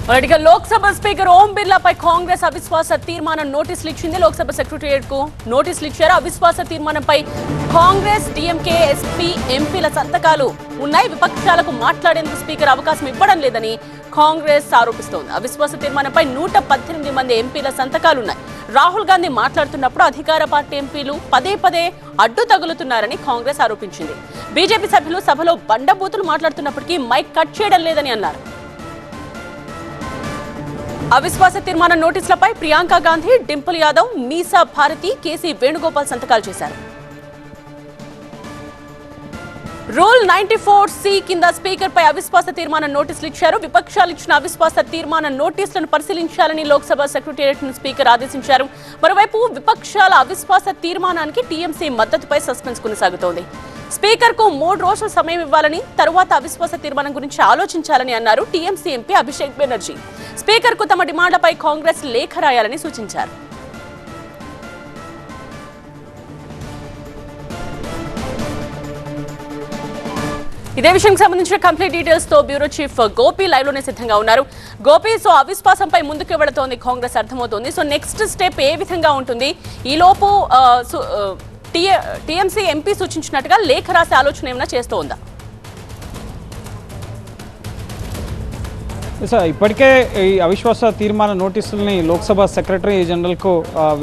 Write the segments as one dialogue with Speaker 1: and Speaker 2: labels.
Speaker 1: Lok Sabha speaker ఓం బిర్లాపై కాంగ్రెస్ అవిశ్వాస తీర్మానం నోటీసులు ఇచ్చింది. లోక్సభ సెక్రటేరియట్ కు నోటీసులు ఇచ్చారు. అవిశ్వాస తీర్మానంపై కాంగ్రెస్, డీఎంకే, ఎస్పీ, ఎంపీల సంతకాలు ఉన్నాయి. విపక్షాలకు మాట్లాడేందుకు స్పీకర్ అవకాశం ఇవ్వడం లేదని కాంగ్రెస్ ఆరోపిస్తోంది. అవిశ్వాస తీర్మానంపై 118 మంది ఎంపీల సంతకాలున్నాయి. రాహుల్ గాంధీ మాట్లాడుతున్నప్పుడు అధికార పార్టీ ఎంపీలు పదే పదే అడ్డు తగులుతున్నారని కాంగ్రెస్ ఆరోపించింది. బీజేపీ సభ్యులు సభలో బండబూతులు మాట్లాడుతున్నప్పటికీ మైక్ కట్ చేయడం లేదని అన్నారు. అవిశ్వాస తీర్మాన నోటీసులపై ప్రియాంక గాంధీ, డింపుల్ యాదవ్, మీసా భారతి, కేసీ వేణుగోపాల్ సంతకాలు చేశారు. రూల్ 94C కింద స్పీకర్ పై అవిశ్వాస తీర్మానం నోటీసులు ఇచ్చారు. విపక్షాలు ఇచ్చిన అవిశ్వాస తీర్మాన నోటీసులను పరిశీలించాలని లోక్సభ సెక్రటేరియట్ ను స్పీకర్ ఆదేశించారు. మరోవైపు విపక్షాల అవిశ్వాస తీర్మానానికి టీఎంసీ మద్దతుపై సస్పెన్స్ కొనసాగుతోంది. స్పీకర్ కు 3 రోజులు సమయం ఇవ్వాలని, తరువాత అవిశ్వాస తీర్మానం గురించి ఆలోచించాలని అన్నారు TMC MP Abhishek Banerjee. Speaker కు తమ డిమాండ్లపై కాంగ్రెస్ లేఖ రాయాలని సూచించారు. ఇదే విషయానికి సంబంధించిన కంప్లీట్ డీటెయిల్స్ తో బ్యూరో చీఫ్ గోపి లైవ్ లోనే సిద్ధంగా ఉన్నారు. గోపి, సో అవిశ్వాసంపై ముందుకు వెళుతోంది కాంగ్రెస్, అర్థమవుతోంది. సో నెక్స్ట్ స్టెప్ ఏ విధంగా ఉంటుంది? ఈలోపు టీఎంసీ ఎంపీ సూచించినట్టుగా లేఖ రాసే ఆలోచన ఏమైనా చేస్తూ ఉందా?
Speaker 2: ఇప్పటికే ఈ అవిశ్వాస తీర్మాన నోటీసుల్ని లోక్సభ సెక్రటరీ జనరల్కు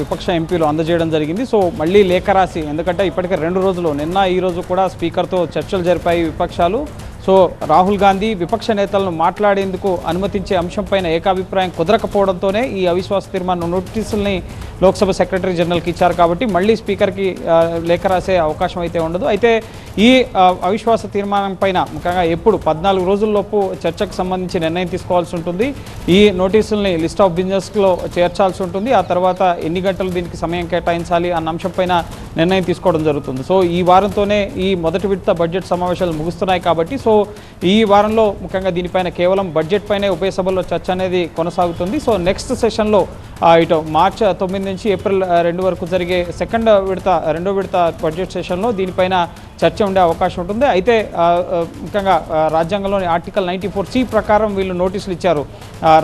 Speaker 2: విపక్ష ఎంపీలు అందజేయడం జరిగింది. సో మళ్ళీ లేఖ రాసి, ఎందుకంటే ఇప్పటికే 2 రోజులు, నిన్న ఈ రోజు కూడా స్పీకర్తో చర్చలు జరిపాయి విపక్షాలు. సో రాహుల్ గాంధీ విపక్ష నేతలను మాట్లాడేందుకు అనుమతించే అంశంపైన ఏకాభిప్రాయం కుదరకపోవడంతోనే ఈ అవిశ్వాస తీర్మాన నోటీసుల్ని లోక్సభ సెక్రటరీ జనరల్కి ఇచ్చారు. కాబట్టి మళ్ళీ స్పీకర్కి లేఖ రాసే అవకాశం అయితే ఉండదు. అయితే ఈ అవిశ్వాస తీర్మానం పైన ముఖ్యంగా ఎప్పుడు 14 రోజుల్లోపు చర్చకు సంబంధించి నిర్ణయం తీసుకోవాల్సి ఉంటుంది. ఈ నోటీసుల్ని లిస్ట్ ఆఫ్ బిజినెస్లో చేర్చాల్సి ఉంటుంది. ఆ తర్వాత ఎన్ని గంటలు దీనికి సమయం కేటాయించాలి అన్న అంశంపైన నిర్ణయం తీసుకోవడం జరుగుతుంది. సో ఈ వారంతోనే ఈ మొదటి విడత బడ్జెట్ సమావేశాలు ముగుస్తున్నాయి. కాబట్టి సో ఈ వారంలో ముఖ్యంగా దీనిపైన కేవలం బడ్జెట్ పైనే ఉభయ సభల్లో చర్చ అనేది కొనసాగుతుంది. సో నెక్స్ట్ సెషన్లో ఇటు మార్చి 9 నుంచి ఏప్రిల్ 2 వరకు జరిగే రెండో విడత బడ్జెట్ సెషన్లో దీనిపైన చర్చ ఉండే అవకాశం ఉంటుంది. అయితే ముఖ్యంగా రాజ్యాంగంలోని ఆర్టికల్ 94C ప్రకారం వీళ్ళు నోటీసులు ఇచ్చారు.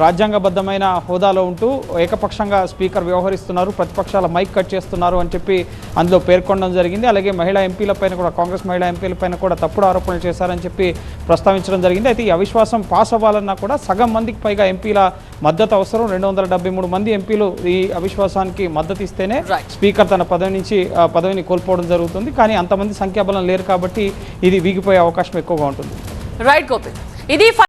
Speaker 2: రాజ్యాంగబద్ధమైన హోదాలో ఉంటూ ఏకపక్షంగా స్పీకర్ వ్యవహరిస్తున్నారు, ప్రతిపక్షాల మైక్ కట్ చేస్తున్నారు అని చెప్పి అందులో పేర్కొనడం జరిగింది. అలాగే మహిళా ఎంపీలపైన కూడా, కాంగ్రెస్ మహిళా ఎంపీలపైన కూడా తప్పుడు ఆరోపణలు చేశారని చెప్పి ప్రస్తావించడం జరిగింది. అయితే ఈ అవిశ్వాసం పాస్ అవ్వాలన్నా కూడా సగం మందికి పైగా ఎంపీల మద్దతు అవసరం. 273 మంది ఎంపీలు ఈ అవిశ్వాసానికి మద్దతు ఇస్తేనే స్పీకర్ తన పదవిని కోల్పోవడం జరుగుతుంది. కానీ అంతమంది సంఖ్యాబలం లేరు కాబట్టి ఇది వీగిపోయే అవకాశం ఎక్కువగా ఉంటుంది.
Speaker 1: రైట్ గోపి, ఇది